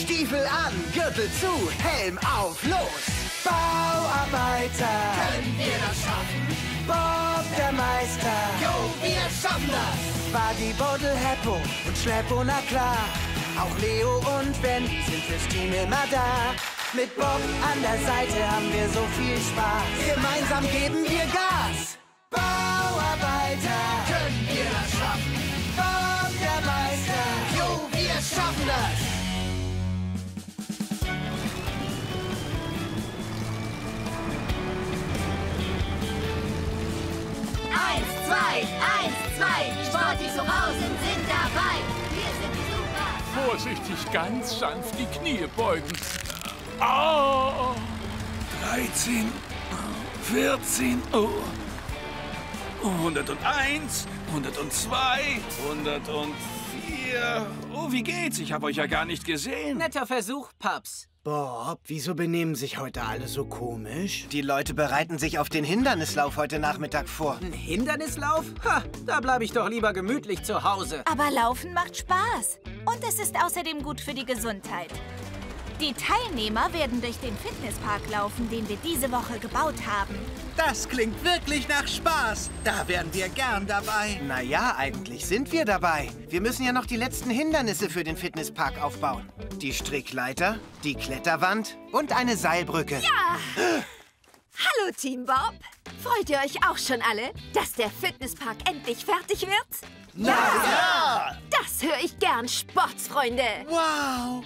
Stiefel an, Gürtel zu, Helm auf, los! Bauarbeiter, Können wir das schaffen? Bob der Meister, Jo, wir schaffen das! Buddy, Bodel, Heppo und Schleppo, na klar. Auch Leo und Ben sind fürs Team immer da. Mit Bob an der Seite haben wir so viel Spaß. Gemeinsam geben wir Gas. Bauarbeiter, Können wir das schaffen? Bob der Meister. Jo, wir schaffen das! 1, 2, 1, 2, Sportis Hochhausen sind dabei. Wir sind die Super. Vorsichtig, ganz sanft die Knie beugen. Oh. 13, 14, 101, 102, 104. Oh, wie geht's? Ich habe euch ja gar nicht gesehen. Netter Versuch, Paps. Bob, wieso benehmen sich heute alle so komisch? Die Leute bereiten sich auf den Hindernislauf heute Nachmittag vor. Ein Hindernislauf? Ha, da bleibe ich doch lieber gemütlich zu Hause. Aber Laufen macht Spaß. Und es ist außerdem gut für die Gesundheit. Die Teilnehmer werden durch den Fitnesspark laufen, den wir diese Woche gebaut haben. Das klingt wirklich nach Spaß. Da wären wir gern dabei. Naja, eigentlich sind wir dabei. Wir müssen ja noch die letzten Hindernisse für den Fitnesspark aufbauen. Die Strickleiter, die Kletterwand und eine Seilbrücke. Hallo, Team Bob. Freut ihr euch auch schon alle, dass der Fitnesspark endlich fertig wird? Ja! Das höre ich gern, Sportsfreunde. Wow!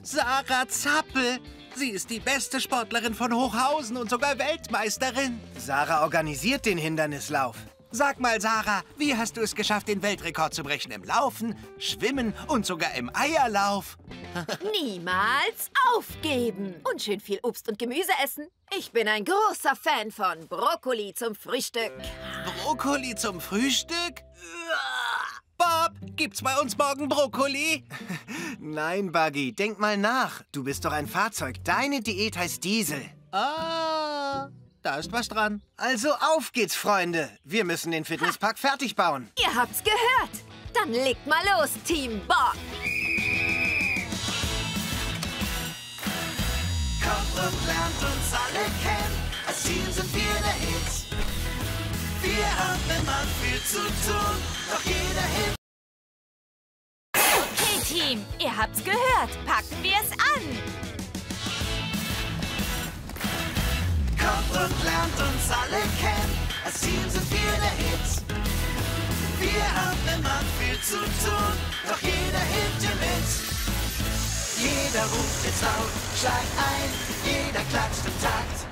Sarah Zappel. Sie ist die beste Sportlerin von Hochhausen und sogar Weltmeisterin. Sarah organisiert den Hindernislauf. Sag mal, Sarah, wie hast du es geschafft, den Weltrekord zu brechen im Laufen, Schwimmen und sogar im Eierlauf? Niemals aufgeben und schön viel Obst und Gemüse essen. Ich bin ein großer Fan von Brokkoli zum Frühstück. Brokkoli zum Frühstück? Bob, gibt's bei uns morgen Brokkoli? Nein, Buggy, denk mal nach. Du bist doch ein Fahrzeug. Deine Diät heißt Diesel. Ah, da ist was dran. Also auf geht's, Freunde. Wir müssen den Fitnesspark fertig bauen. Ihr habt's gehört. Dann legt mal los, Team Bob. Kommt und lernt uns alle kennen. Als Team sind wir der Hit. Wir haben immer viel zu tun, doch jeder hilft. Okay, Team, ihr habt's gehört. Packen wir es an. Kommt und lernt uns alle kennen. Als Team sind wir der Hit. Wir haben immer viel zu tun, doch jeder hilft dir mit. Jeder ruft jetzt laut, schlag ein, jeder klatscht im Takt.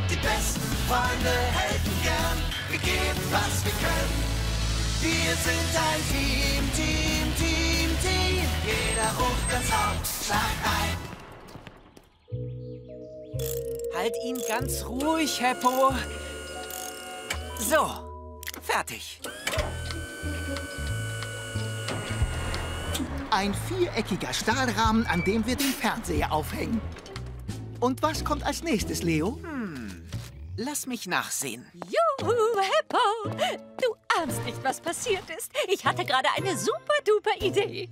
Die besten Freunde helfen gern, wir geben, was wir können. Wir sind ein Team, Team, Team, Team. Jeder ruft ganz laut, schlag ein. Halt ihn ganz ruhig, Heppo. So, fertig. Ein viereckiger Stahlrahmen, an dem wir den Fernseher aufhängen. Und was kommt als nächstes, Leo? Lass mich nachsehen. Juhu, Heppo. Du ahnst nicht, was passiert ist. Ich hatte gerade eine super-duper Idee.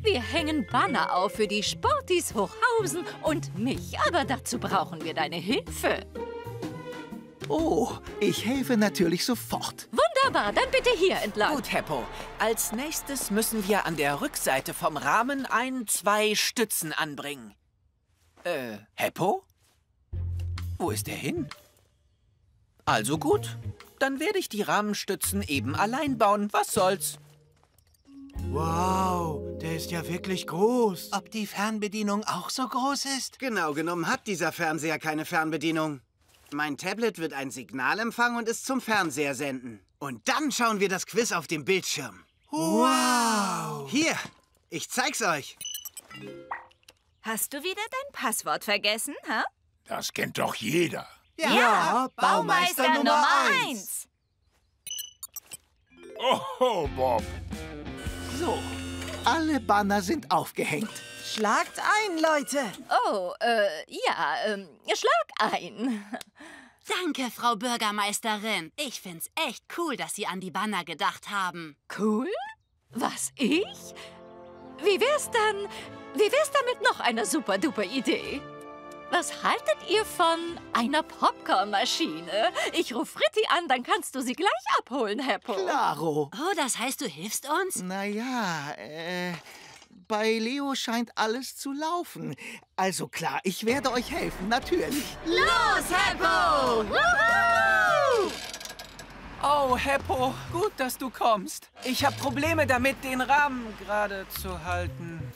Wir hängen Banner auf für die Sportis Hochhausen und mich. Aber dazu brauchen wir deine Hilfe. Oh, ich helfe natürlich sofort. Wunderbar, dann bitte hier entlang. Gut, Heppo. Als nächstes müssen wir an der Rückseite vom Rahmen 2 Stützen anbringen. Heppo? Wo ist der hin? Also gut, dann werde ich die Rahmenstützen eben allein bauen. Was soll's? Wow, der ist ja wirklich groß. Ob die Fernbedienung auch so groß ist? Genau genommen hat dieser Fernseher keine Fernbedienung. Mein Tablet wird ein Signal empfangen und es zum Fernseher senden. Und dann schauen wir das Quiz auf dem Bildschirm. Wow! Hier, ich zeig's euch. Hast du wieder dein Passwort vergessen, ha? Das kennt doch jeder. Ja, Baumeister Nummer 1. Oh, Bob. So, alle Banner sind aufgehängt. Schlagt ein, Leute. Oh, ja, schlag ein. Danke, Frau Bürgermeisterin. Ich find's echt cool, dass Sie an die Banner gedacht haben. Cool? Was, ich? wie wär's dann mit noch einer super-duper Idee? Was haltet ihr von einer Popcornmaschine? Ich rufe Fritti an, dann kannst du sie gleich abholen, Heppo. Klaro. Oh, das heißt, du hilfst uns? Naja, bei Leo scheint alles zu laufen. Also klar, ich werde euch helfen, natürlich. Los, Heppo! Wuhu! Oh, Heppo, gut, dass du kommst. Ich habe Probleme damit, den Rahmen gerade zu halten.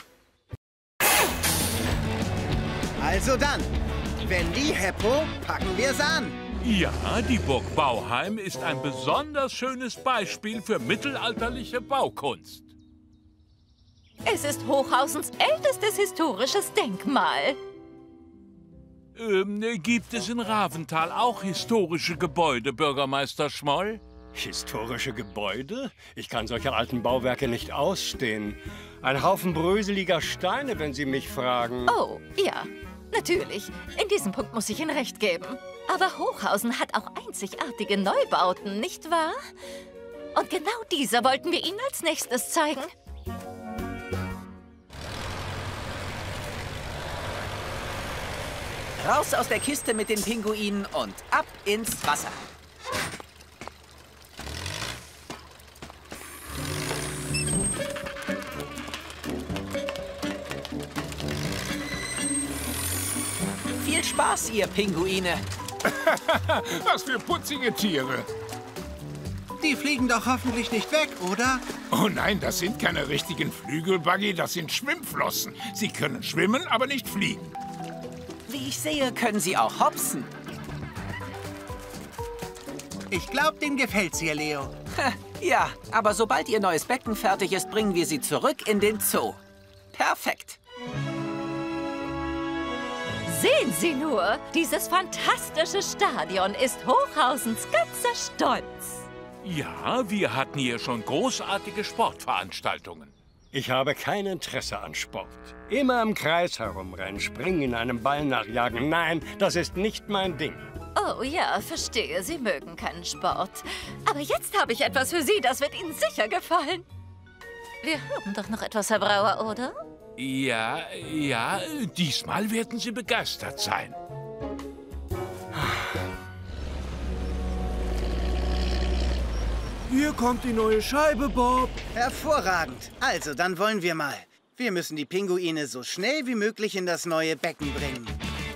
Also dann, wenn die Heppo, packen wir's an. Ja, die Burg Bauheim ist ein besonders schönes Beispiel für mittelalterliche Baukunst. Es ist Hochhausens ältestes historisches Denkmal. Gibt es in Raventhal auch historische Gebäude, Bürgermeister Schmoll? Historische Gebäude? Ich kann solche alten Bauwerke nicht ausstehen. Ein Haufen bröseliger Steine, wenn Sie mich fragen. Oh, ja, natürlich. In diesem Punkt muss ich Ihnen recht geben. Aber Hochhausen hat auch einzigartige Neubauten, nicht wahr? Und genau diese wollten wir Ihnen als nächstes zeigen. Raus aus der Kiste mit den Pinguinen und ab ins Wasser. Viel Spaß, ihr Pinguine. Was für putzige Tiere. Die fliegen doch hoffentlich nicht weg, oder? Oh nein, das sind keine richtigen Flügel, Buggy, das sind Schwimmflossen. Sie können schwimmen, aber nicht fliegen. Wie ich sehe, können sie auch hopsen. Ich glaube, denen gefällt's hier, Leo. Ja, aber sobald ihr neues Becken fertig ist, bringen wir sie zurück in den Zoo. Perfekt. Sehen Sie nur, dieses fantastische Stadion ist Hochhausens ganzer Stolz. Ja, wir hatten hier schon großartige Sportveranstaltungen. Ich habe kein Interesse an Sport. Immer im Kreis herumrennen, springen, einem Ball nachjagen. Nein, das ist nicht mein Ding. Oh ja, verstehe, Sie mögen keinen Sport. Aber jetzt habe ich etwas für Sie, das wird Ihnen sicher gefallen. Wir haben doch noch etwas, Herr Brauer, oder? Ja, diesmal werden Sie begeistert sein. Hier kommt die neue Scheibe, Bob. Hervorragend. Also, dann wollen wir mal. Wir müssen die Pinguine so schnell wie möglich in das neue Becken bringen.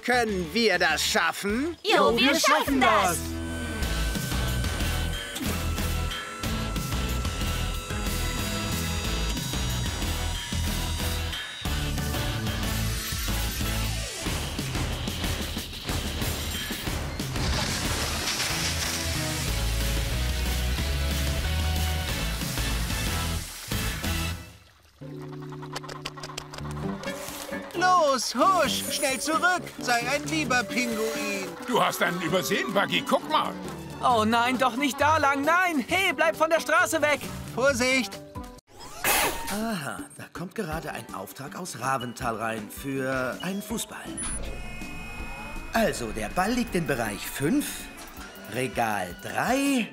Können wir das schaffen? Jo, wir schaffen das! Los, husch, schnell zurück. Sei ein lieber Pinguin. Du hast einen übersehen, Buggy. Guck mal. Oh nein, doch nicht da lang. Nein, hey, bleib von der Straße weg. Vorsicht. Aha, da kommt gerade ein Auftrag aus Raventhal rein für einen Fußball. Also, der Ball liegt in Bereich 5, Regal 3,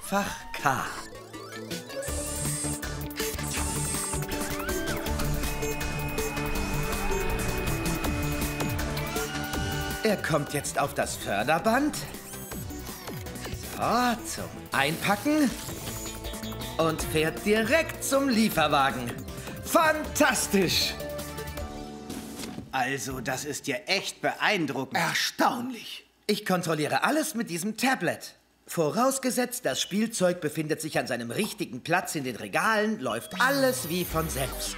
Fach K. Er kommt jetzt auf das Förderband. So, zum Einpacken. Und fährt direkt zum Lieferwagen. Fantastisch! Also, das ist ja echt beeindruckend. Erstaunlich. Ich kontrolliere alles mit diesem Tablet. Vorausgesetzt, das Spielzeug befindet sich an seinem richtigen Platz in den Regalen, läuft alles wie von selbst.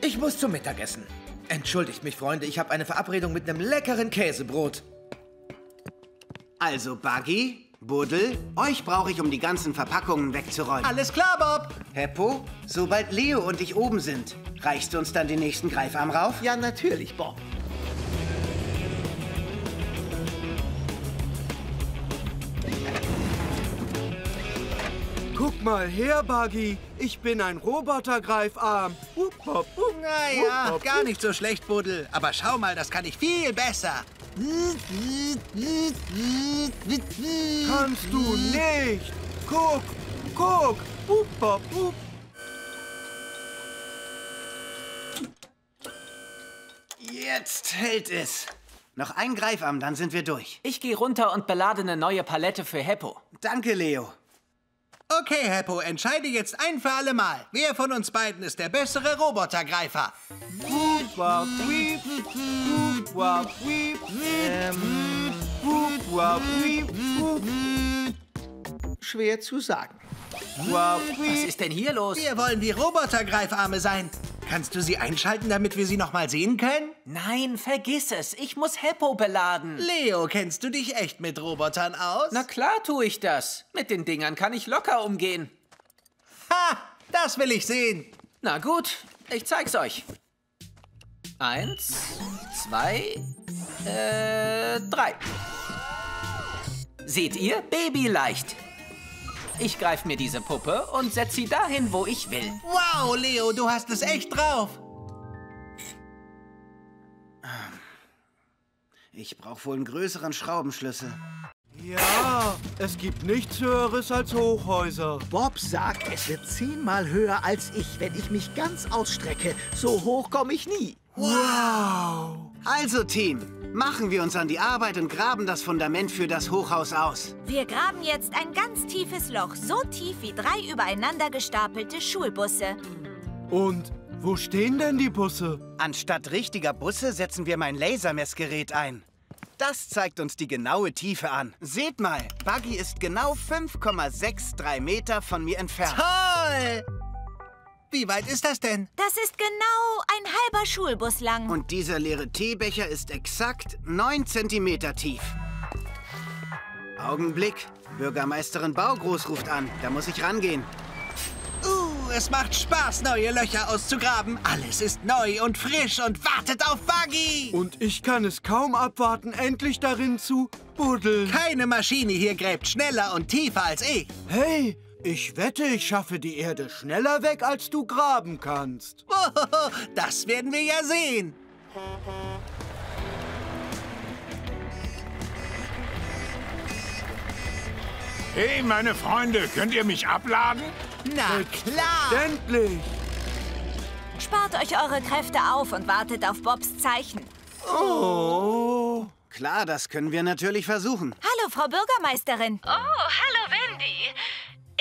Ich muss zum Mittagessen. Entschuldigt mich, Freunde, ich habe eine Verabredung mit einem leckeren Käsebrot. Also, Buggy, Buddel, euch brauche ich, um die ganzen Verpackungen wegzuräumen. Alles klar, Bob. Heppo, sobald Leo und ich oben sind, reichst du uns dann den nächsten Greifarm rauf? Ja, natürlich, Bob. Guck mal her, Buggy. Ich bin ein Robotergreifarm. Naja, gar nicht so schlecht, Buddel. Aber schau mal, das kann ich viel besser. Kannst du nicht. Guck. Boop, bop, boop. Jetzt hält es. Noch ein Greifarm, dann sind wir durch. Ich gehe runter und belade eine neue Palette für Heppo. Danke, Leo. Okay, Heppo, entscheide jetzt ein für alle Mal. Wer von uns beiden ist der bessere Robotergreifer? Schwer zu sagen. Was ist denn hier los? Wir wollen die Robotergreifarme sein. Kannst du sie einschalten, damit wir sie noch mal sehen können? Nein, vergiss es. Ich muss Heppo beladen. Leo, kennst du dich echt mit Robotern aus? Na klar tue ich das. Mit den Dingern kann ich locker umgehen. Ha! Das will ich sehen. Na gut, ich zeig's euch. 1, 2, 3. Seht ihr? Babyleicht. Ich greife mir diese Puppe und setze sie dahin, wo ich will. Wow, Leo, du hast es echt drauf. Ich brauche wohl einen größeren Schraubenschlüssel. Ja, es gibt nichts Höheres als Hochhäuser. Bob sagt, es wird 10-mal höher als ich, wenn ich mich ganz ausstrecke. So hoch komme ich nie. Wow! Also, Team, machen wir uns an die Arbeit und graben das Fundament für das Hochhaus aus. Wir graben jetzt ein ganz tiefes Loch, so tief wie 3 übereinander gestapelte Schulbusse. Und wo stehen denn die Busse? Anstatt richtiger Busse setzen wir mein Lasermessgerät ein. Das zeigt uns die genaue Tiefe an. Seht mal, Buggy ist genau 5,63 Meter von mir entfernt. Toll! Wie weit ist das denn? Das ist genau ein halber Schulbus lang. Und dieser leere Teebecher ist exakt 9 Zentimeter tief. Augenblick, Bürgermeisterin Baugroß ruft an. Da muss ich rangehen. Es macht Spaß, neue Löcher auszugraben. Alles ist neu und frisch und wartet auf Buggy. Und ich kann es kaum abwarten, endlich darin zu buddeln. Keine Maschine hier gräbt schneller und tiefer als ich. Hey, ich wette, ich schaffe die Erde schneller weg, als du graben kannst. Das werden wir ja sehen. Hey, meine Freunde, könnt ihr mich abladen? Na klar! Endlich! Spart euch eure Kräfte auf und wartet auf Bobs Zeichen. Oh! Klar, das können wir natürlich versuchen. Hallo, Frau Bürgermeisterin. Oh, hallo, Wendy.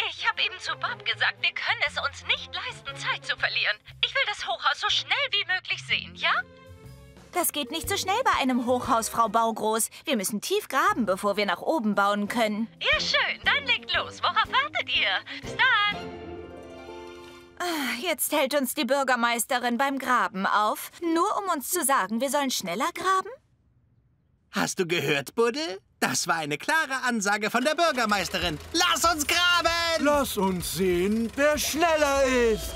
Ich habe eben zu Bob gesagt, wir können es uns nicht leisten, Zeit zu verlieren. Ich will das Hochhaus so schnell wie möglich sehen, ja? Das geht nicht so schnell bei einem Hochhaus, Frau Baugroß. Wir müssen tief graben, bevor wir nach oben bauen können. Ja, schön. Dann legt los. Worauf wartet ihr? Bis dann. Jetzt hält uns die Bürgermeisterin beim Graben auf. Nur um uns zu sagen, wir sollen schneller graben? Hast du gehört, Buddel? Das war eine klare Ansage von der Bürgermeisterin. Lass uns graben! Lass uns sehen, wer schneller ist.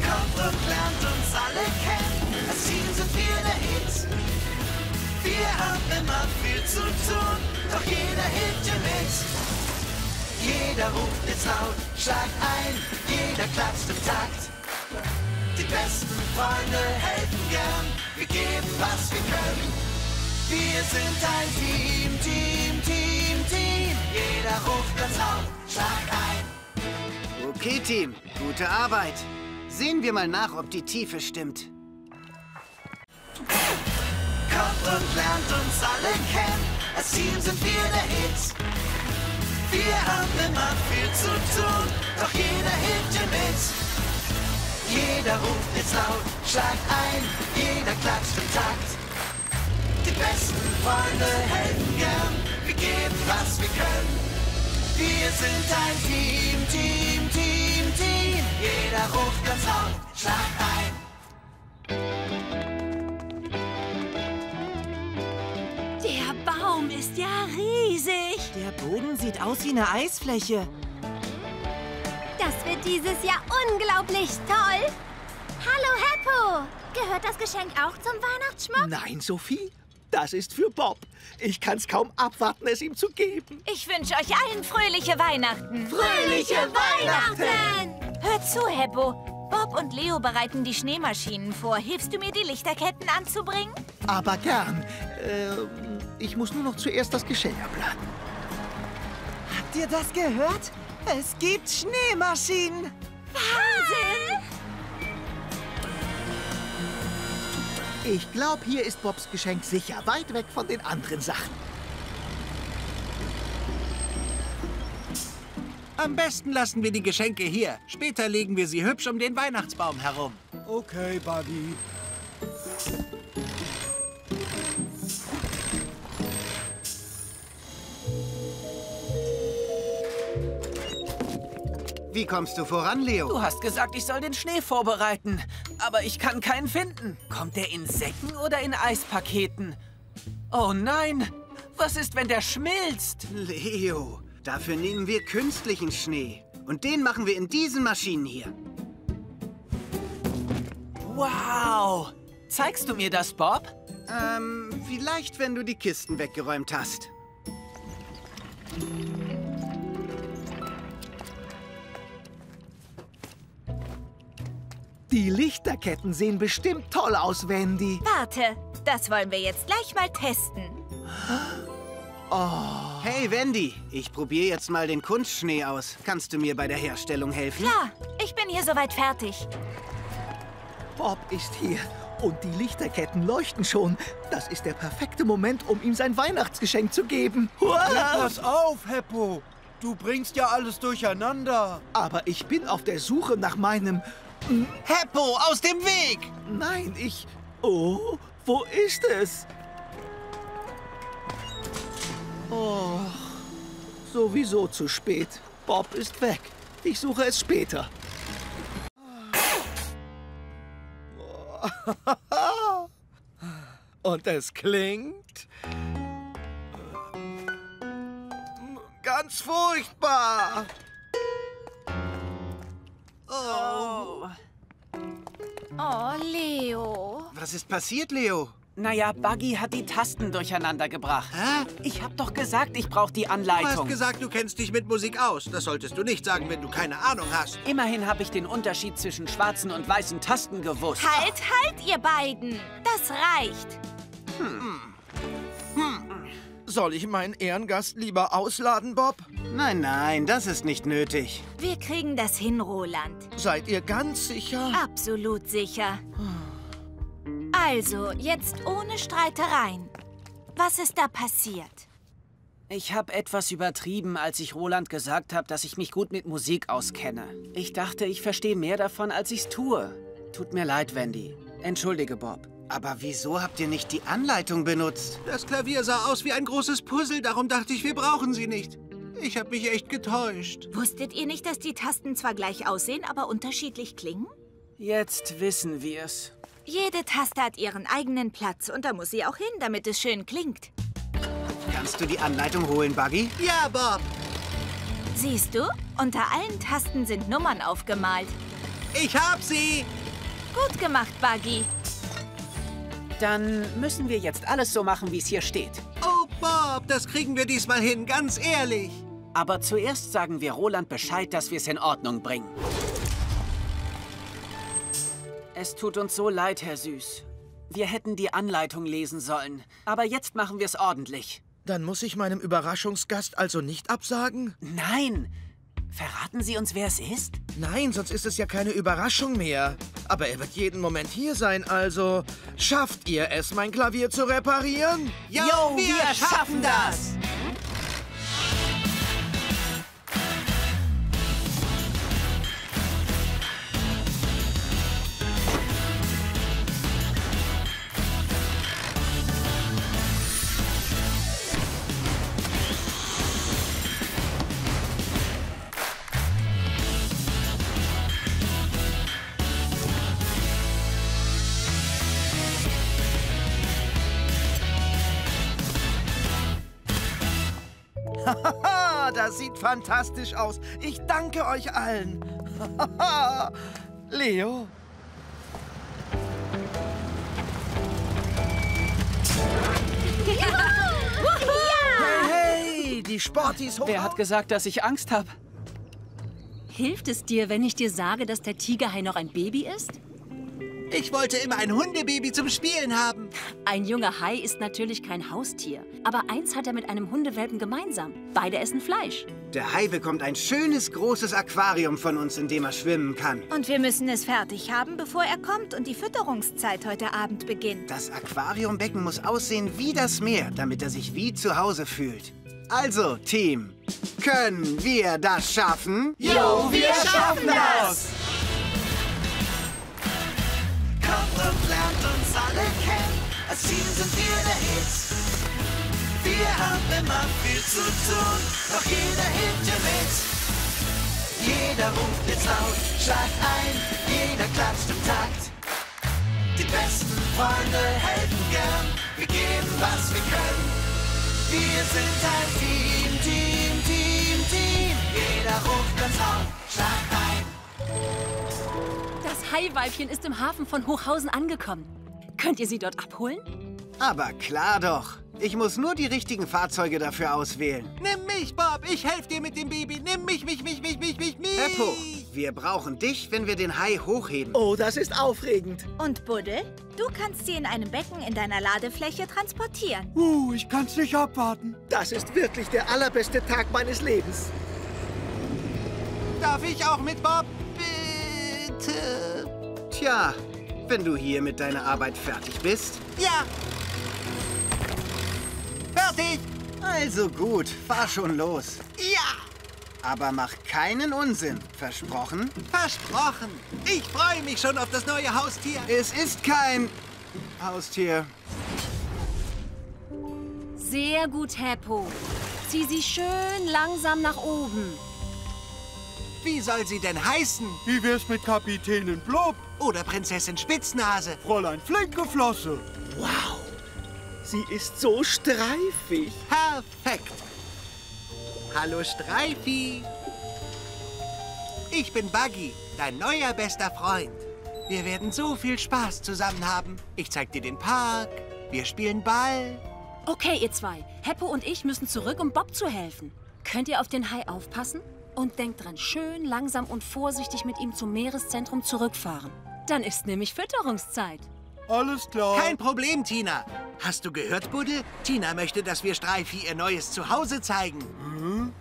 Kommt und lernt uns alle kennen. Als Team sind wir der Hit. Wir haben immer viel zu tun, doch jeder hilft dir mit. Jeder ruft jetzt laut, schlag ein, jeder klatscht im Takt. Die besten Freunde helfen gern, wir geben, was wir können. Wir sind ein Team, Team, Team, Team. Jeder ruft ganz laut, schlag ein. Okay, Team, gute Arbeit. Sehen wir mal nach, ob die Tiefe stimmt. Kommt und lernt uns alle kennen, als Team sind wir der Hit. Wir haben immer viel zu tun, doch jeder hilft dir mit. Jeder ruft jetzt laut, schlag ein, jeder klatscht im Takt. Die besten Freunde helfen gern, wir geben, was wir können. Wir sind ein Team, Team, Team, Team. Jeder ruft ganz laut, schlag ein. Der Baum ist ja riesig. Der Boden sieht aus wie eine Eisfläche. Das wird dieses Jahr unglaublich toll. Hallo, Heppo. Gehört das Geschenk auch zum Weihnachtsschmuck? Nein, Sophie. Das ist für Bob. Ich kann's kaum abwarten, es ihm zu geben. Ich wünsche euch allen fröhliche Weihnachten. Fröhliche Weihnachten! Hör zu, Heppo. Bob und Leo bereiten die Schneemaschinen vor. Hilfst du mir, die Lichterketten anzubringen? Aber gern. Ich muss nur noch zuerst das Geschenk abladen. Habt ihr das gehört? Es gibt Schneemaschinen. Wahnsinn! Ich glaube, hier ist Bobs Geschenk sicher, weit weg von den anderen Sachen. Am besten lassen wir die Geschenke hier. Später legen wir sie hübsch um den Weihnachtsbaum herum. Okay, Buggy. Wie kommst du voran, Leo? Du hast gesagt, ich soll den Schnee vorbereiten. Aber ich kann keinen finden. Kommt der in Säcken oder in Eispaketen? Oh nein! Was ist, wenn der schmilzt? Leo, dafür nehmen wir künstlichen Schnee. Und den machen wir in diesen Maschinen hier. Wow! Zeigst du mir das, Bob? Vielleicht, wenn du die Kisten weggeräumt hast. Die Lichterketten sehen bestimmt toll aus, Wendy. Warte, das wollen wir jetzt gleich mal testen. Oh. Hey, Wendy, ich probiere jetzt mal den Kunstschnee aus. Kannst du mir bei der Herstellung helfen? Klar, ich bin hier soweit fertig. Bob ist hier und die Lichterketten leuchten schon. Das ist der perfekte Moment, um ihm sein Weihnachtsgeschenk zu geben. Pass auf, Heppo. Du bringst ja alles durcheinander. Aber ich bin auf der Suche nach meinem... Heppo, aus dem Weg! Nein, Oh, wo ist es? Oh, sowieso zu spät. Bob ist weg. Ich suche es später. Und es klingt... ganz furchtbar. Oh. Oh, Leo. Was ist passiert, Leo? Naja, Buggy hat die Tasten durcheinander gebracht. Hä? Ich hab doch gesagt, ich brauche die Anleitung. Du hast gesagt, du kennst dich mit Musik aus. Das solltest du nicht sagen, wenn du keine Ahnung hast. Immerhin habe ich den Unterschied zwischen schwarzen und weißen Tasten gewusst. Halt, ihr beiden. Das reicht. Soll ich meinen Ehrengast lieber ausladen, Bob? Nein, nein, das ist nicht nötig. Wir kriegen das hin, Roland. Seid ihr ganz sicher? Absolut sicher. Also, jetzt ohne Streitereien. Was ist da passiert? Ich habe etwas übertrieben, als ich Roland gesagt habe, dass ich mich gut mit Musik auskenne. Ich dachte, ich verstehe mehr davon, als ich's tue. Tut mir leid, Wendy. Entschuldige, Bob. Aber wieso habt ihr nicht die Anleitung benutzt? Das Klavier sah aus wie ein großes Puzzle, darum dachte ich, wir brauchen sie nicht. Ich habe mich echt getäuscht. Wusstet ihr nicht, dass die Tasten zwar gleich aussehen, aber unterschiedlich klingen? Jetzt wissen wir's. Jede Taste hat ihren eigenen Platz und da muss sie auch hin, damit es schön klingt. Kannst du die Anleitung holen, Buggy? Ja, Bob. Siehst du? Unter allen Tasten sind Nummern aufgemalt. Ich hab sie! Gut gemacht, Buggy. Dann müssen wir jetzt alles so machen, wie es hier steht. Oh, Bob, das kriegen wir diesmal hin, ganz ehrlich. Aber zuerst sagen wir Roland Bescheid, dass wir es in Ordnung bringen. Es tut uns so leid, Herr Süß. Wir hätten die Anleitung lesen sollen. Aber jetzt machen wir es ordentlich. Dann muss ich meinem Überraschungsgast also nicht absagen? Nein! Verraten Sie uns, wer es ist? Nein, sonst ist es ja keine Überraschung mehr. Aber er wird jeden Moment hier sein, also... Schafft ihr es, mein Klavier zu reparieren? Jo, wir schaffen das! Haha, das sieht fantastisch aus. Ich danke euch allen. Leo? Hey, die Sportis hoch. Wer hat gesagt, dass ich Angst habe? Hilft es dir, wenn ich dir sage, dass der Tigerhai noch ein Baby ist? Ich wollte immer ein Hundebaby zum Spielen haben. Ein junger Hai ist natürlich kein Haustier. Aber eins hat er mit einem Hundewelpen gemeinsam. Beide essen Fleisch. Der Hai bekommt ein schönes, großes Aquarium von uns, in dem er schwimmen kann. Und wir müssen es fertig haben, bevor er kommt und die Fütterungszeit heute Abend beginnt. Das Aquariumbecken muss aussehen wie das Meer, damit er sich wie zu Hause fühlt. Also, Team, können wir das schaffen? Jo, wir schaffen das! Kommt und lernt uns alle kennen. Als Team sind wir der Hit. Wir haben immer viel zu tun, doch jeder hilft dir mit. Jeder ruft jetzt laut, schlagt ein, jeder klatscht im Takt. Die besten Freunde helfen gern, wir geben, was wir können. Wir sind ein Team, Team, Team, Team. Jeder ruft ganz laut, schlagt ein. Das Haiweibchen ist im Hafen von Hochhausen angekommen. Könnt ihr sie dort abholen? Aber klar doch. Ich muss nur die richtigen Fahrzeuge dafür auswählen. Nimm mich, Bob. Ich helfe dir mit dem Baby. Nimm mich. Heppo, wir brauchen dich, wenn wir den Hai hochheben. Oh, das ist aufregend. Und Buddel, du kannst sie in einem Becken in deiner Ladefläche transportieren. Ich kann's nicht abwarten. Das ist wirklich der allerbeste Tag meines Lebens. Darf ich auch mit, Bob? Bitte. Tja, wenn du hier mit deiner Arbeit fertig bist. Ja. Fertig. Also gut, fahr schon los. Ja. Aber mach keinen Unsinn. Versprochen? Versprochen. Ich freue mich schon auf das neue Haustier. Es ist kein Haustier. Sehr gut, Heppo. Zieh sie schön langsam nach oben. Wie soll sie denn heißen? Wie wär's mit Kapitänin Blob? Oder Prinzessin Spitznase? Fräulein Flinkeflosse. Wow. Sie ist so streifig. Perfekt. Hallo, Streifi. Ich bin Buggy, dein neuer bester Freund. Wir werden so viel Spaß zusammen haben. Ich zeig dir den Park, wir spielen Ball. Okay, ihr zwei. Heppo und ich müssen zurück, um Bob zu helfen. Könnt ihr auf den Hai aufpassen? Und denkt dran, schön langsam und vorsichtig mit ihm zum Meereszentrum zurückfahren. Dann ist nämlich Fütterungszeit. Alles klar. Kein Problem, Tina. Hast du gehört, Buddel? Tina möchte, dass wir Streifi ihr neues Zuhause zeigen.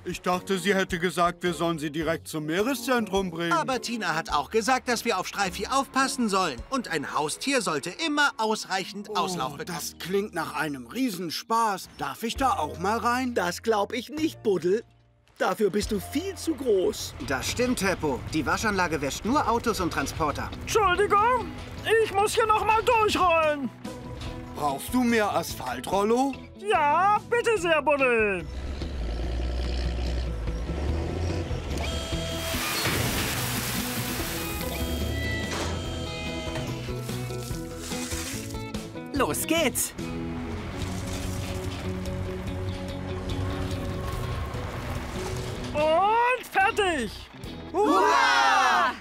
Ich dachte, sie hätte gesagt, wir sollen sie direkt zum Meereszentrum bringen. Aber Tina hat auch gesagt, dass wir auf Streifi aufpassen sollen. Und ein Haustier sollte immer ausreichend Auslauf bekommen. Das klingt nach einem Riesenspaß. Darf ich da auch mal rein? Das glaube ich nicht, Buddel. Dafür bist du viel zu groß. Das stimmt, Heppo. Die Waschanlage wäscht nur Autos und Transporter. Entschuldigung, ich muss hier noch mal durchrollen. Brauchst du mehr Asphalt, Rollo? Ja, bitte sehr, Buddel. Los geht's. Und fertig! Hurra!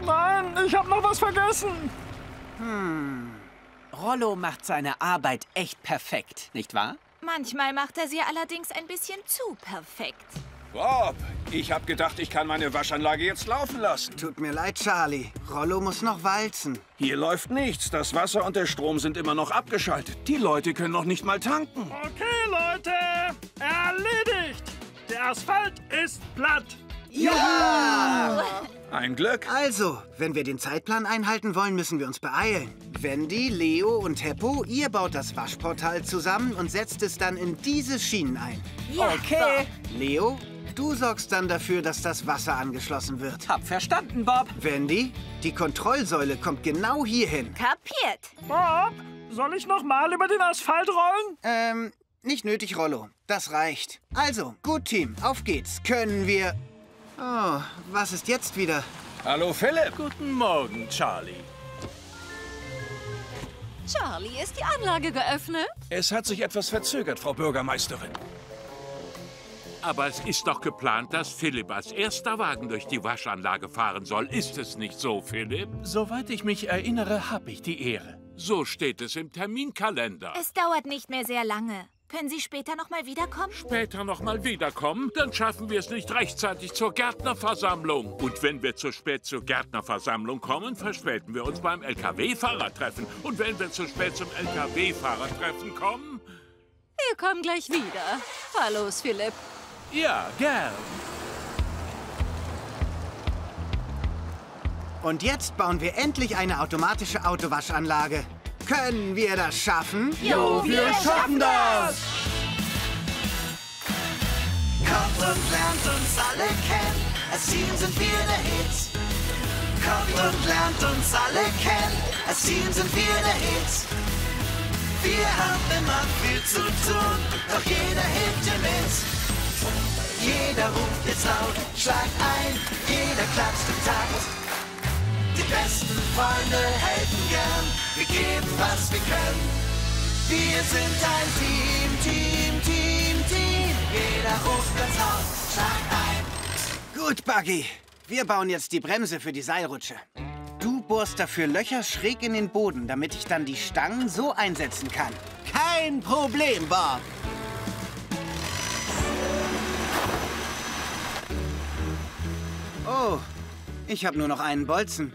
Nein, ich habe noch was vergessen. Rollo macht seine Arbeit echt perfekt, nicht wahr? Manchmal macht er sie allerdings ein bisschen zu perfekt. Bob, ich hab gedacht, ich kann meine Waschanlage jetzt laufen lassen. Tut mir leid, Charlie. Rollo muss noch walzen. Hier läuft nichts. Das Wasser und der Strom sind immer noch abgeschaltet. Die Leute können noch nicht mal tanken. Okay, Leute, erledigt. Der Asphalt ist platt. Ja! Ein Glück. Also, wenn wir den Zeitplan einhalten wollen, müssen wir uns beeilen. Wendy, Leo und Heppo, ihr baut das Waschportal zusammen und setzt es dann in diese Schienen ein. Ja. Okay. Leo, du sorgst dann dafür, dass das Wasser angeschlossen wird. Hab verstanden, Bob. Wendy, die Kontrollsäule kommt genau hierhin. Kapiert. Bob, soll ich noch mal über den Asphalt rollen? Nicht nötig, Rollo. Das reicht. Also, gut, Team, auf geht's. Können wir... Oh, was ist jetzt wieder? Hallo, Philipp. Guten Morgen, Charlie. Charlie, ist die Anlage geöffnet? Es hat sich etwas verzögert, Frau Bürgermeisterin. Aber es ist doch geplant, dass Philipp als erster Wagen durch die Waschanlage fahren soll. Ist es nicht so, Philipp? Soweit ich mich erinnere, habe ich die Ehre. So steht es im Terminkalender. Es dauert nicht mehr sehr lange. Können Sie später noch mal wiederkommen? Später noch mal wiederkommen? Dann schaffen wir es nicht rechtzeitig zur Gärtnerversammlung. Und wenn wir zu spät zur Gärtnerversammlung kommen, verspäten wir uns beim LKW-Fahrertreffen. Und wenn wir zu spät zum LKW-Fahrertreffen kommen... Wir kommen gleich wieder. Fahr los, Philipp. Ja, gern. Und jetzt bauen wir endlich eine automatische Autowaschanlage. Können wir das schaffen? Jo, wir schaffen das! Kommt und lernt uns alle kennen, als Team sind wir der Hit. Kommt und lernt uns alle kennen, als Team sind wir der Hit. Wir haben immer viel zu tun, doch jeder hilft dir mit. Jeder ruft jetzt laut, schlagt ein, jeder klatscht im Takt. Die besten Freunde helfen gern, wir geben, was wir können. Wir sind ein Team, Team, Team, Team. Jeder ruft ganz laut, schlag ein. Gut, Buggy. Wir bauen jetzt die Bremse für die Seilrutsche. Du bohrst dafür Löcher schräg in den Boden, damit ich dann die Stangen so einsetzen kann. Kein Problem, Bob. Oh, ich habe nur noch einen Bolzen.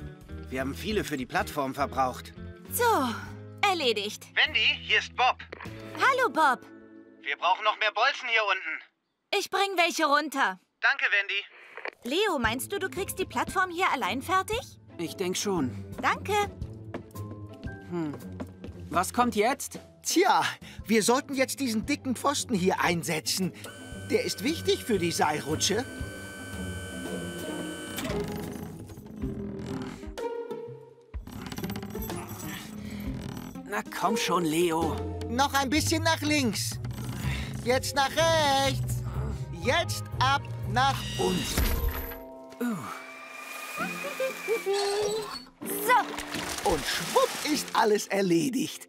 Wir haben viele für die Plattform verbraucht. So, erledigt. Wendy, hier ist Bob. Hallo, Bob. Wir brauchen noch mehr Bolzen hier unten. Ich bring welche runter. Danke, Wendy. Leo, meinst du, du kriegst die Plattform hier allein fertig? Ich denke schon. Danke. Was kommt jetzt? Tja, wir sollten jetzt diesen dicken Pfosten hier einsetzen. Der ist wichtig für die Seilrutsche. Na komm schon, Leo. Noch ein bisschen nach links. Jetzt nach rechts. Jetzt ab nach unten. So. Und schwupp ist alles erledigt.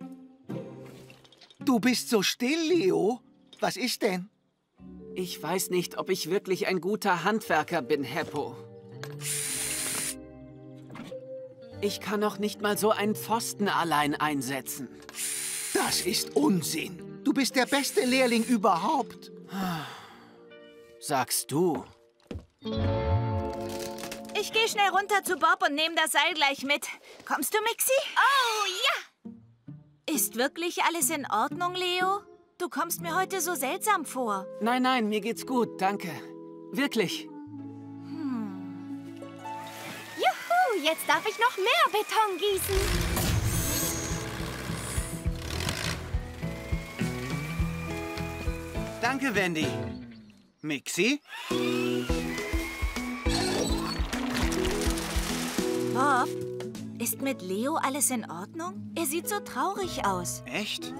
Du bist so still, Leo. Was ist denn? Ich weiß nicht, ob ich wirklich ein guter Handwerker bin, Heppo. Ich kann noch nicht mal so einen Pfosten allein einsetzen. Das ist Unsinn. Du bist der beste Lehrling überhaupt. Sagst du. Ich gehe schnell runter zu Bob und nehme das Seil gleich mit. Kommst du, Mixi? Oh, ja. Ist wirklich alles in Ordnung, Leo? Du kommst mir heute so seltsam vor. Nein, nein, mir geht's gut, danke. Wirklich. Juhu, jetzt darf ich noch mehr Beton gießen. Danke, Wendy. Mixi? Bob, ist mit Leo alles in Ordnung? Er sieht so traurig aus. Echt?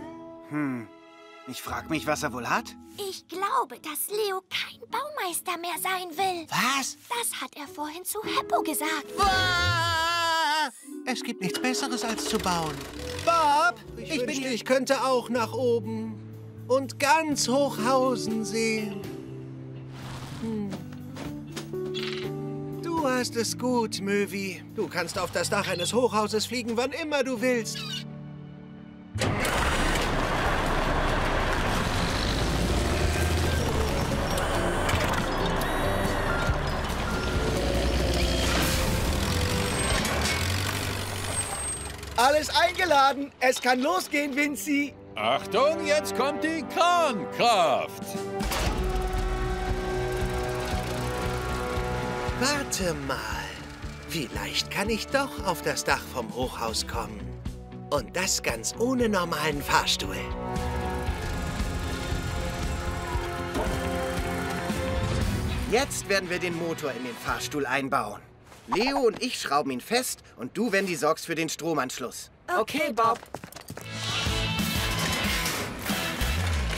Ich frag mich, was er wohl hat. Ich glaube, dass Leo kein Baumeister mehr sein will. Was? Das hat er vorhin zu Heppo gesagt. Es gibt nichts Besseres, als zu bauen. Bob, ich wünschte, ich könnte auch nach oben und ganz Hochhausen sehen. Du hast es gut, Möwi. Du kannst auf das Dach eines Hochhauses fliegen, wann immer du willst. Alles eingeladen. Es kann losgehen, Vinci. Achtung, jetzt kommt die Krankraft. Warte mal. Vielleicht kann ich doch auf das Dach vom Hochhaus kommen. Und das ganz ohne normalen Fahrstuhl. Jetzt werden wir den Motor in den Fahrstuhl einbauen. Leo und ich schrauben ihn fest und du, Wendy, sorgst für den Stromanschluss. Okay, Bob.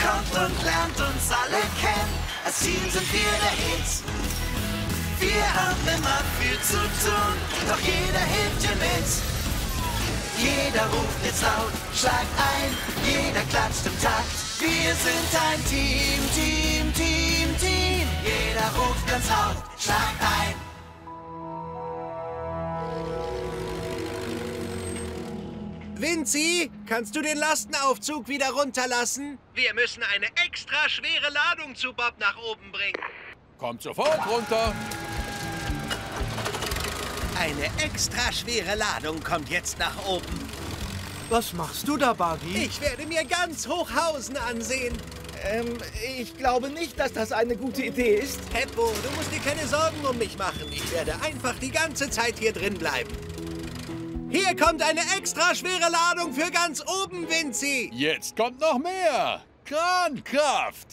Kommt und lernt uns alle kennen, als Team sind wir der Hit. Wir haben immer viel zu tun, doch jeder hilft dir mit. Jeder ruft jetzt laut, schlagt ein, jeder klatscht im Takt. Wir sind ein Team, Team, Team, Team. Jeder ruft ganz laut, schlagt ein. Vinci, kannst du den Lastenaufzug wieder runterlassen? Wir müssen eine extra schwere Ladung zu Bob nach oben bringen. Kommt sofort runter. Eine extra schwere Ladung kommt jetzt nach oben. Was machst du da, Buggy? Ich werde mir ganz Hochhausen ansehen. Ich glaube nicht, dass das eine gute Idee ist. Heppo, du musst dir keine Sorgen um mich machen. Ich werde einfach die ganze Zeit hier drin bleiben. Hier kommt eine extra schwere Ladung für ganz oben, Vinci. Jetzt kommt noch mehr. Krankraft.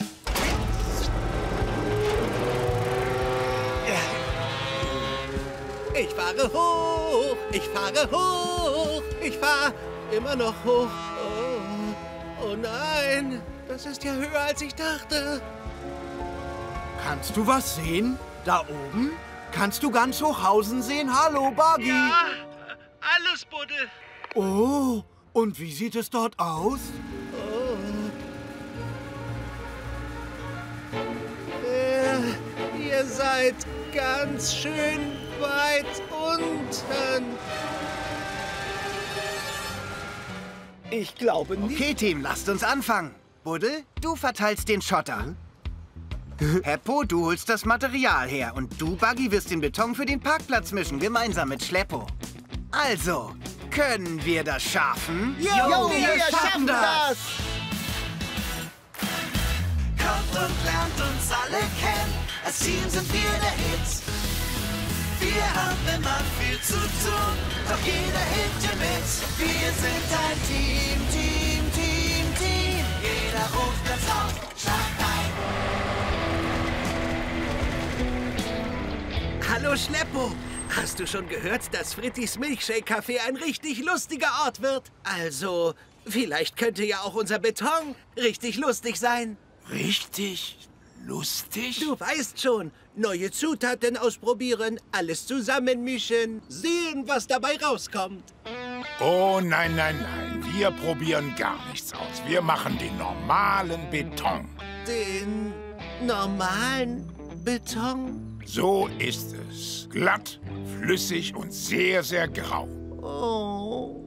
Ich fahre hoch, ich fahre hoch, ich fahre immer noch hoch. Oh nein, das ist ja höher, als ich dachte. Kannst du was sehen? Da oben? Kannst du ganz Hochhausen sehen? Hallo, Buggy. Ja, alles, Buddel. Oh, und wie sieht es dort aus? Ihr seid ganz schön weit unten. Ich glaube nicht. Okay, Team, lasst uns anfangen. Buddel, du verteilst den Schotter. Heppo, du holst das Material her. Und du, Buggy, wirst den Beton für den Parkplatz mischen, gemeinsam mit Schleppo. Also, können wir das schaffen? Jo, wir schaffen das! Kommt und lernt uns alle kennen. Als Team sind wir der Hit. Wir haben immer viel zu tun, doch jeder hilft dir mit. Wir sind ein Team, Team, Team, Team. Jeder ruft ganz laut, schlag ein. Hallo, Schleppo. Hast du schon gehört, dass Frittis Milchshake-Café ein richtig lustiger Ort wird? Also, vielleicht könnte ja auch unser Beton richtig lustig sein. Richtig lustig? Du weißt schon, neue Zutaten ausprobieren, alles zusammenmischen, sehen, was dabei rauskommt. Oh, nein, nein, nein. Wir probieren gar nichts aus. Wir machen den normalen Beton. Den normalen Beton? So ist es. Glatt, flüssig und sehr, sehr grau. Oh.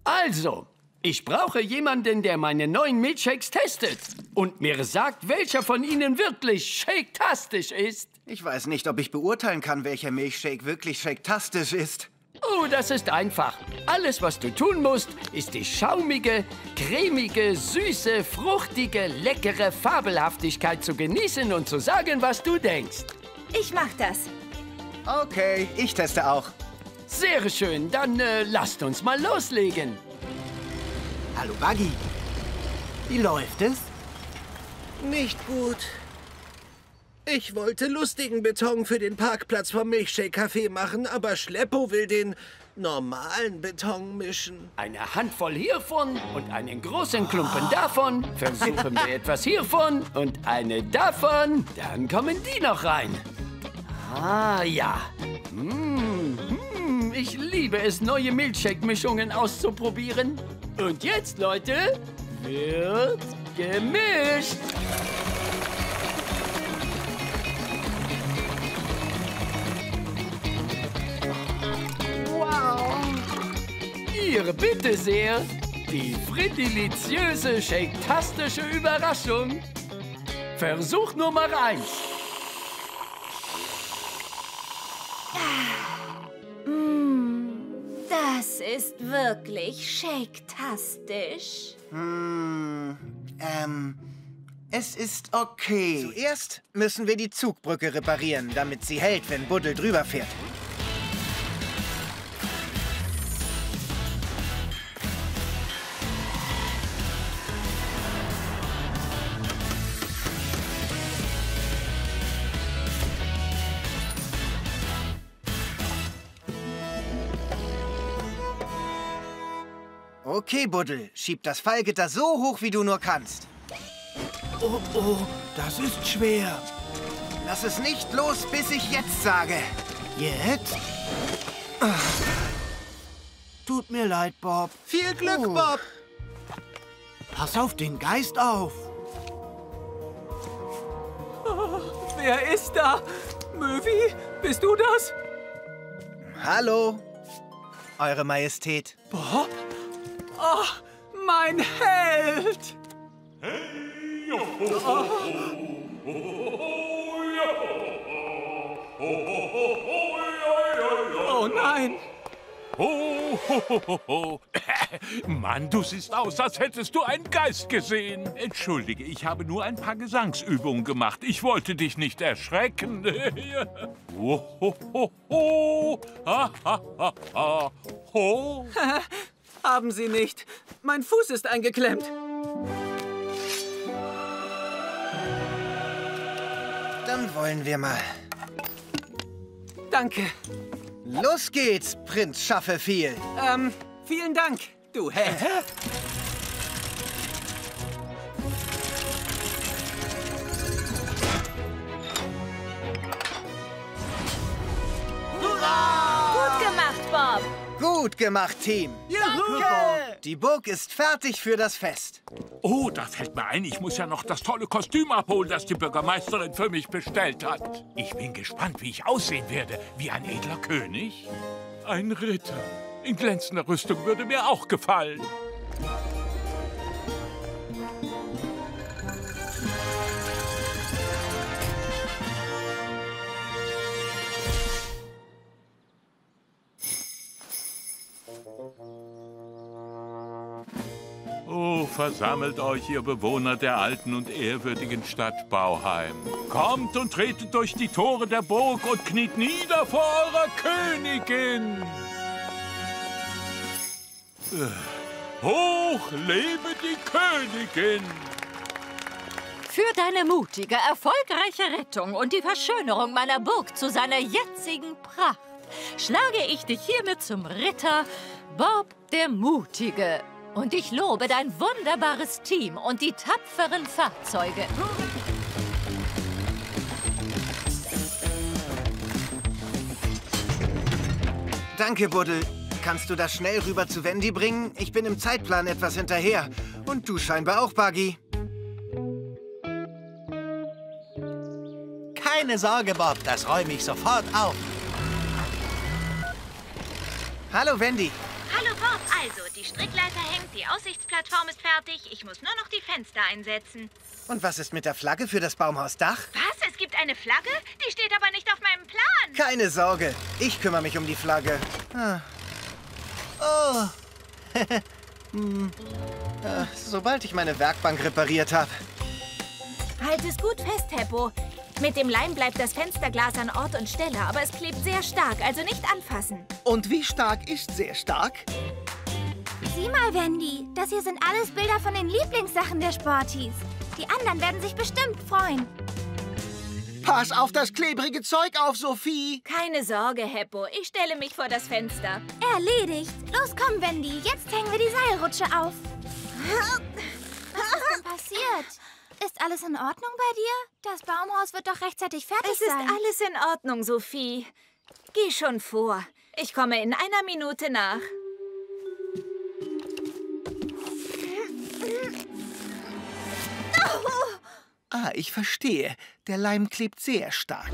Also, ich brauche jemanden, der meine neuen Milchshakes testet und mir sagt, welcher von ihnen wirklich shake-tastisch ist. Ich weiß nicht, ob ich beurteilen kann, welcher Milchshake wirklich shake-tastisch ist. Oh, das ist einfach. Alles, was du tun musst, ist die schaumige, cremige, süße, fruchtige, leckere Fabelhaftigkeit zu genießen und zu sagen, was du denkst. Ich mach das. Okay, ich teste auch. Sehr schön, dann lasst uns mal loslegen. Hallo, Buggy. Wie läuft es? Nicht gut. Ich wollte lustigen Beton für den Parkplatz vom Milchshake-Café machen, aber Schleppo will den normalen Beton mischen. Eine Handvoll hiervon und einen großen Klumpen davon. Versuchen wir etwas hiervon und eine davon. Dann kommen die noch rein. Ah, ja. Ich liebe es, neue Milchshake-Mischungen auszuprobieren. Und jetzt, Leute, wird gemischt. Wow. Hier, bitte sehr, die frittiliziöse, shake-tastische Überraschung. Versuch Nummer 1. Das ist wirklich shake-tastisch. Es ist okay. Zuerst müssen wir die Zugbrücke reparieren, damit sie hält, wenn Buddel drüber fährt. Okay, Buddel, schieb das Fallgitter so hoch, wie du nur kannst. Oh, das ist schwer. Lass es nicht los, bis ich jetzt sage. Jetzt? Tut mir leid, Bob. Viel Glück, Bob. Pass auf den Geist auf. Wer ist da? Möwi, bist du das? Hallo, Eure Majestät. Bob? Oh, mein Held! Oh nein! Mann, du siehst aus, als hättest du einen Geist gesehen. Entschuldige, ich habe nur ein paar Gesangsübungen gemacht. Ich wollte dich nicht erschrecken. Haben Sie nicht. Mein Fuß ist eingeklemmt. Dann wollen wir mal. Danke. Los geht's, Prinz Schaffelfiel. Vielen Dank, du Held. Gut gemacht, Bob. Gut gemacht, Team. Danke. Die Burg ist fertig für das Fest. Oh, da fällt mir ein, ich muss ja noch das tolle Kostüm abholen, das die Bürgermeisterin für mich bestellt hat. Ich bin gespannt, wie ich aussehen werde. Wie ein edler König. Ein Ritter. In glänzender Rüstung würde mir auch gefallen. Oh, versammelt euch, ihr Bewohner der alten und ehrwürdigen Stadt Bauheim. Kommt und tretet durch die Tore der Burg und kniet nieder vor eurer Königin. Hoch lebe die Königin! Für deine mutige, erfolgreiche Rettung und die Verschönerung meiner Burg zu seiner jetzigen Pracht schlage ich dich hiermit zum Ritter Bob der Mutige. Und ich lobe dein wunderbares Team und die tapferen Fahrzeuge. Danke, Buddel. Kannst du das schnell rüber zu Wendy bringen? Ich bin im Zeitplan etwas hinterher. Und du scheinbar auch, Buggy. Keine Sorge, Bob, das räume ich sofort auf. Hallo, Wendy. Hallo, Bob. Also, die Strickleiter hängt, die Aussichtsplattform ist fertig. Ich muss nur noch die Fenster einsetzen. Und was ist mit der Flagge für das Baumhausdach? Was? Es gibt eine Flagge? Die steht aber nicht auf meinem Plan. Keine Sorge, ich kümmere mich um die Flagge. Oh. Sobald ich meine Werkbank repariert habe. Halt es gut fest, Heppo. Mit dem Leim bleibt das Fensterglas an Ort und Stelle, aber es klebt sehr stark, also nicht anfassen. Und wie stark ist sehr stark? Sieh mal, Wendy. Das hier sind alles Bilder von den Lieblingssachen der Sporties. Die anderen werden sich bestimmt freuen. Pass auf das klebrige Zeug auf, Sophie. Keine Sorge, Heppo. Ich stelle mich vor das Fenster. Erledigt. Los, komm, Wendy. Jetzt hängen wir die Seilrutsche auf. Was ist denn passiert? Ist alles in Ordnung bei dir? Das Baumhaus wird doch rechtzeitig fertig sein. Es ist alles in Ordnung, Sophie. Geh schon vor. Ich komme in einer Minute nach. Ah, ich verstehe. Der Leim klebt sehr stark.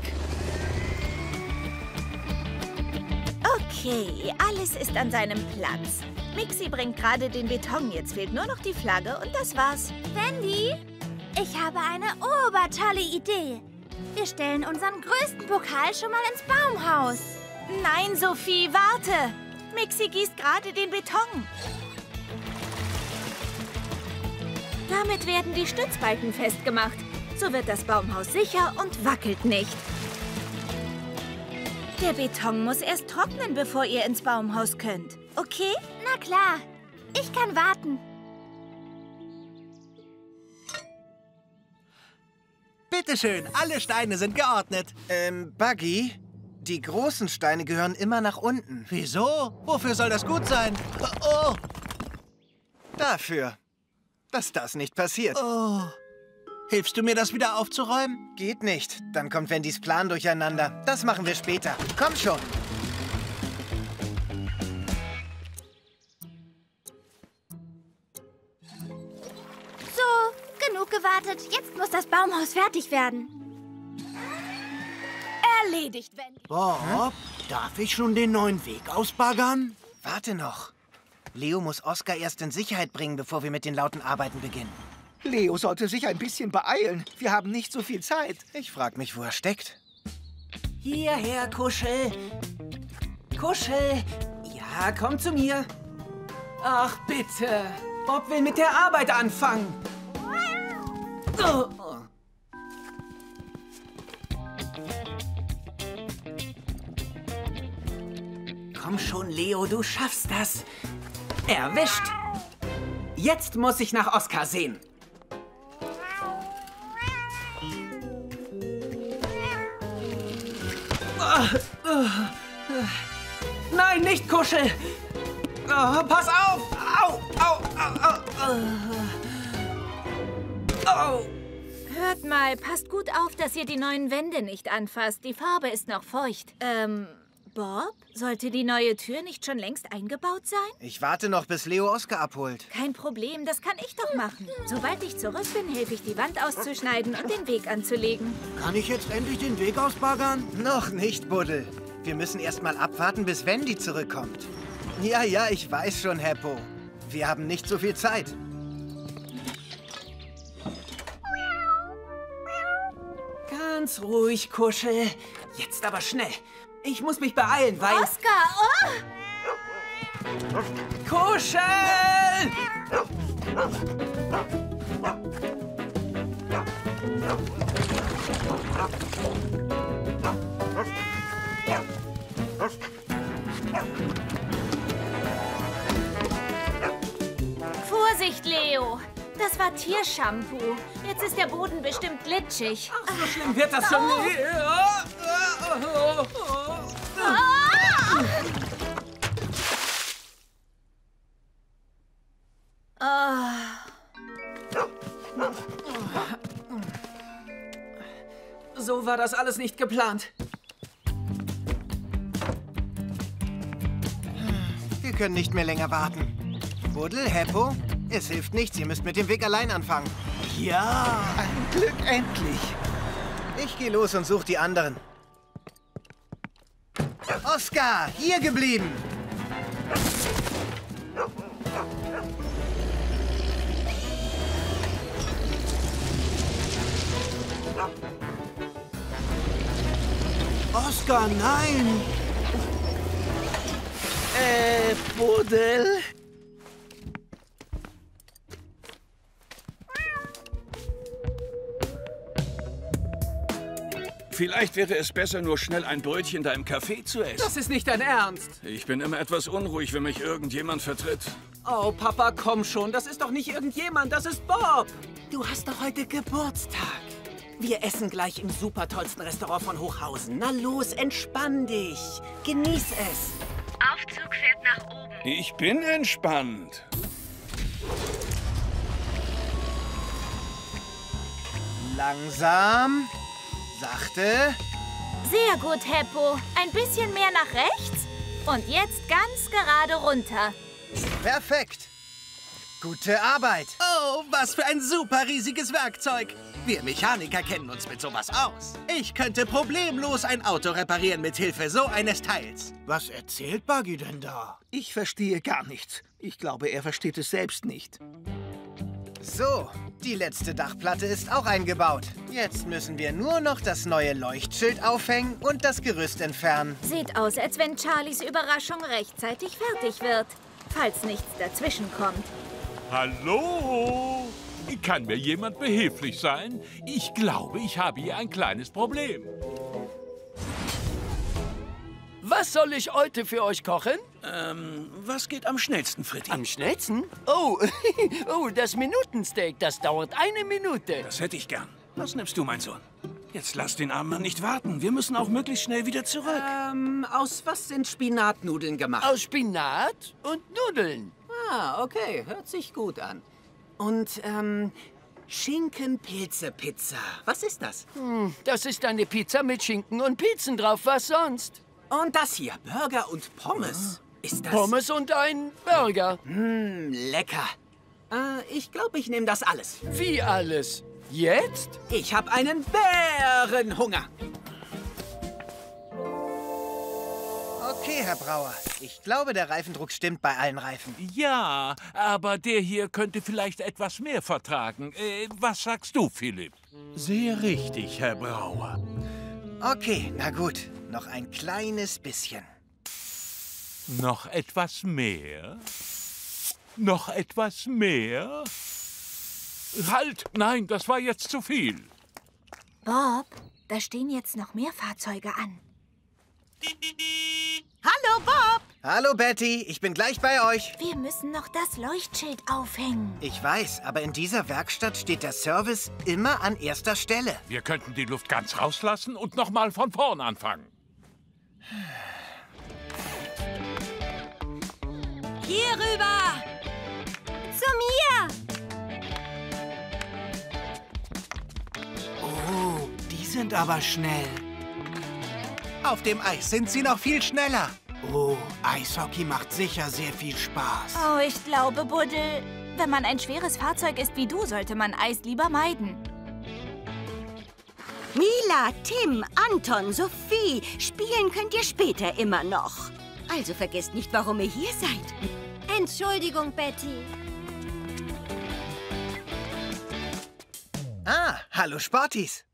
Okay, alles ist an seinem Platz. Mixi bringt gerade den Beton. Jetzt fehlt nur noch die Flagge und das war's. Wendy, ich habe eine obertolle Idee. Wir stellen unseren größten Pokal schon mal ins Baumhaus. Nein, Sophie, warte. Mixi gießt gerade den Beton. Damit werden die Stützbalken festgemacht. So wird das Baumhaus sicher und wackelt nicht. Der Beton muss erst trocknen, bevor ihr ins Baumhaus könnt. Okay? Na klar. Ich kann warten. Bitteschön, alle Steine sind geordnet. Buggy, die großen Steine gehören immer nach unten. Wieso? Wofür soll das gut sein? Oh! Dafür, dass das nicht passiert. Oh. Hilfst du mir, das wieder aufzuräumen? Geht nicht. Dann kommt Wendys Plan durcheinander. Das machen wir später. Komm schon. So, genug gewartet. Jetzt muss das Baumhaus fertig werden. Erledigt, Wendy. Bob, darf ich schon den neuen Weg ausbaggern? Warte noch. Leo muss Oskar erst in Sicherheit bringen, bevor wir mit den lauten Arbeiten beginnen. Leo sollte sich ein bisschen beeilen. Wir haben nicht so viel Zeit. Ich frage mich, wo er steckt. Hierher, Kuschel. Kuschel. Ja, komm zu mir. Ach, bitte. Bob will mit der Arbeit anfangen. Oh. Komm schon, Leo, du schaffst das. Erwischt. Jetzt muss ich nach Oskar sehen. Nein, nicht Kuschel. Oh, pass auf. Au, au, au, au. Au. Hört mal, passt gut auf, dass ihr die neuen Wände nicht anfasst. Die Farbe ist noch feucht. Bob, sollte die neue Tür nicht schon längst eingebaut sein? Ich warte noch, bis Leo Oskar abholt. Kein Problem, das kann ich doch machen. Sobald ich zurück bin, helfe ich, die Wand auszuschneiden und den Weg anzulegen. Kann ich jetzt endlich den Weg ausbaggern? Noch nicht, Buddel. Wir müssen erst mal abwarten, bis Wendy zurückkommt. Ja, ich weiß schon, Heppo. Wir haben nicht so viel Zeit. Ganz ruhig, Kuschel. Jetzt aber schnell. Ich muss mich beeilen, weil... Oskar! Oh! Kuschel! Vorsicht, Leo! Das war Tiershampoo. Jetzt ist der Boden bestimmt glitschig. Ach, so schlimm wird das schon nicht. So war das alles nicht geplant. Wir können nicht mehr länger warten. Buddel, Heppo, es hilft nichts. Ihr müsst mit dem Weg allein anfangen. Ja, ein Glück endlich. Ich gehe los und suche die anderen. Oskar, hier geblieben. Oskar, nein! Buddel? Vielleicht wäre es besser, nur schnell ein Brötchen da im Café zu essen. Das ist nicht dein Ernst. Ich bin immer etwas unruhig, wenn mich irgendjemand vertritt. Oh, Papa, komm schon. Das ist doch nicht irgendjemand, das ist Bob. Du hast doch heute Geburtstag. Wir essen gleich im super tollsten Restaurant von Hochhausen. Na los, entspann dich. Genieß es. Aufzug fährt nach oben. Ich bin entspannt. Langsam. Sachte. Sehr gut, Heppo. Ein bisschen mehr nach rechts. Und jetzt ganz gerade runter. Perfekt. Gute Arbeit. Oh, was für ein super riesiges Werkzeug. Wir Mechaniker kennen uns mit sowas aus. Ich könnte problemlos ein Auto reparieren mit Hilfe so eines Teils. Was erzählt Buggy denn da? Ich verstehe gar nichts. Ich glaube, er versteht es selbst nicht. So, die letzte Dachplatte ist auch eingebaut. Jetzt müssen wir nur noch das neue Leuchtschild aufhängen und das Gerüst entfernen. Sieht aus, als wenn Charlies Überraschung rechtzeitig fertig wird. Falls nichts dazwischen kommt. Hallo? Kann mir jemand behilflich sein? Ich glaube, ich habe hier ein kleines Problem. Was soll ich heute für euch kochen? Was geht am schnellsten, Fritti? Am schnellsten? Oh, oh, das Minutensteak, das dauert 1 Minute. Das hätte ich gern. Was nimmst du, mein Sohn? Jetzt lass den armen Mann nicht warten. Wir müssen auch möglichst schnell wieder zurück. Aus was sind Spinatnudeln gemacht? Aus Spinat und Nudeln. Ah, okay. Hört sich gut an. Und, Schinken-Pilze-Pizza. Was ist das? Das ist eine Pizza mit Schinken und Pilzen drauf. Was sonst? Und das hier, Burger und Pommes. Ist das... Pommes und ein Burger. Lecker. Ich glaube, ich nehme das alles. Wie alles? Jetzt? Ich habe einen Bärenhunger. Okay, Herr Brauer. Ich glaube, der Reifendruck stimmt bei allen Reifen. Ja, aber der hier könnte vielleicht etwas mehr vertragen. Was sagst du, Philipp? Sehr richtig, Herr Brauer. Okay, na gut. Noch ein kleines bisschen. Noch etwas mehr? Noch etwas mehr? Halt! Nein, das war jetzt zu viel. Bob, da stehen jetzt noch mehr Fahrzeuge an. Hallo, Bob! Hallo, Betty. Ich bin gleich bei euch. Wir müssen noch das Leuchtschild aufhängen. Ich weiß, aber in dieser Werkstatt steht der Service immer an erster Stelle. Wir könnten die Luft ganz rauslassen und noch mal von vorn anfangen. Hier rüber! Zu mir! Oh, die sind aber schnell. Auf dem Eis sind sie noch viel schneller. Oh, Eishockey macht sicher sehr viel Spaß. Oh, ich glaube, Buddel, wenn man ein schweres Fahrzeug ist wie du, sollte man Eis lieber meiden. Mila, Tim, Anton, Sophie, spielen könnt ihr später immer noch. Also vergesst nicht, warum ihr hier seid. Entschuldigung, Betty. Ah, hallo Sportis.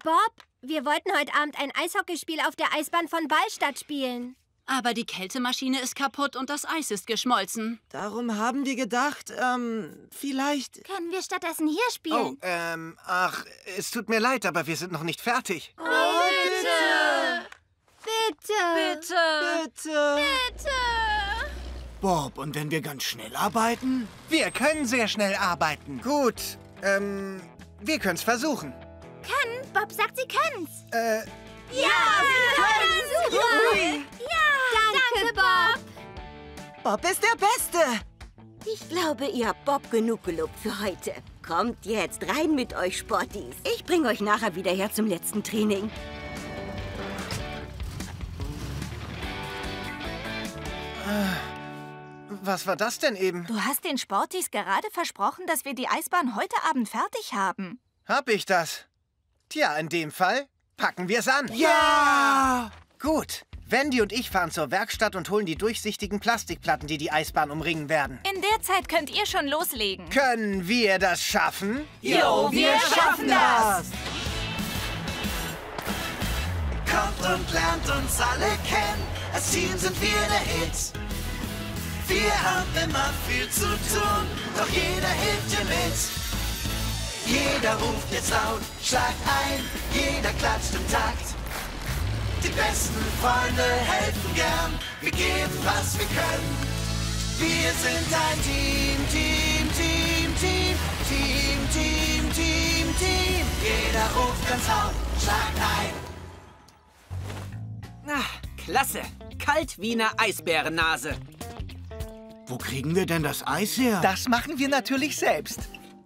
Bob, wir wollten heute Abend ein Eishockeyspiel auf der Eisbahn von Ballstadt spielen. Aber die Kältemaschine ist kaputt und das Eis ist geschmolzen. Darum haben wir gedacht, vielleicht... Können wir stattdessen hier spielen? Oh, ach, es tut mir leid, aber wir sind noch nicht fertig. Oh, bitte! Bitte! Bitte! Bitte! Bitte! Bob, und wenn wir ganz schnell arbeiten? Wir können sehr schnell arbeiten. Gut, wir können's versuchen. Können? Bob sagt, sie können's. Ja, wir können! Super! Ja! Danke, Bob! Bob ist der Beste! Ich glaube, ihr habt Bob genug gelobt für heute. Kommt jetzt rein mit euch, Sportis. Ich bringe euch nachher wieder her zum letzten Training. Was war das denn eben? Du hast den Sportis gerade versprochen, dass wir die Eisbahn heute Abend fertig haben. Hab ich das? Tja, in dem Fall packen wir's an. Ja! Gut. Wendy und ich fahren zur Werkstatt und holen die durchsichtigen Plastikplatten, die die Eisbahn umringen werden. In der Zeit könnt ihr schon loslegen. Können wir das schaffen? Jo, wir schaffen das! Kommt und lernt uns alle kennen. Als Team sind wir der Hit. Wir haben immer viel zu tun, doch jeder hilft dir mit. Jeder ruft jetzt laut, schlagt ein, jeder klatscht im Takt. Die besten Freunde helfen gern, wir geben, was wir können. Wir sind ein Team, Team, Team, Team, Team, Team, Team, Team. Jeder ruft ganz laut, schlagt ein. Ach, klasse. Kalt wie eine Eisbärennase. Wo kriegen wir denn das Eis her? Das machen wir natürlich selbst.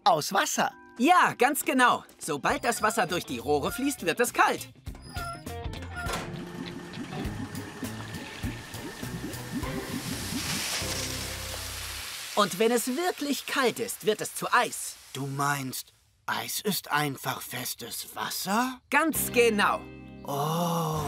Aus Wasser. Ja, ganz genau. Sobald das Wasser durch die Rohre fließt, wird es kalt. Und wenn es wirklich kalt ist, wird es zu Eis. Du meinst, Eis ist einfach festes Wasser? Ganz genau. Oh.